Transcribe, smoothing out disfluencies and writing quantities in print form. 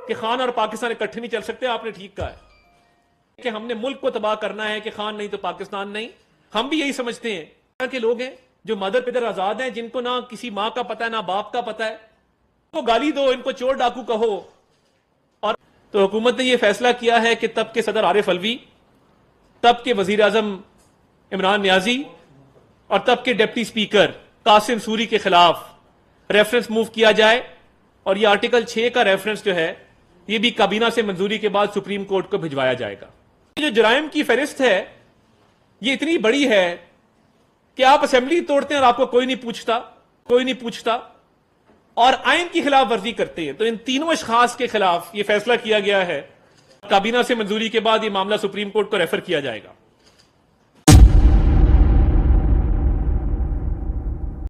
कि खान और पाकिस्तान इकट्ठे नहीं चल सकते, आपने ठीक कहा है कि हमने मुल्क को तबाह करना है कि खान नहीं तो पाकिस्तान नहीं। हम भी यही समझते हैं कि लोग हैं जो मदर पिदर आजाद हैं, जिनको ना किसी मां का पता है ना बाप का पता है, इनको गाली दो, इनको चोर डाकू कहो। और तो हुकूमत ने यह फैसला किया है कि तब के सदर आरिफ अलवी, तब के वजीर आजम इमरान नियाजी और तब के डिप्टी स्पीकर कासिम सूरी के खिलाफ रेफरेंस मूव किया जाए। और यह आर्टिकल 6 का रेफरेंस जो है यह भी काबीना से मंजूरी के बाद सुप्रीम कोर्ट को भिजवाया जाएगा। जो जराइम की फहरिस्त है यह इतनी बड़ी है कि आप असेंबली तोड़ते हैं और आपको कोई नहीं पूछता और आइन की खिलाफ वर्जी करते हैं। तो इन तीनों अशखास के खिलाफ यह फैसला किया गया है, काबीना से मंजूरी के बाद यह मामला सुप्रीम कोर्ट को रेफर किया जाएगा।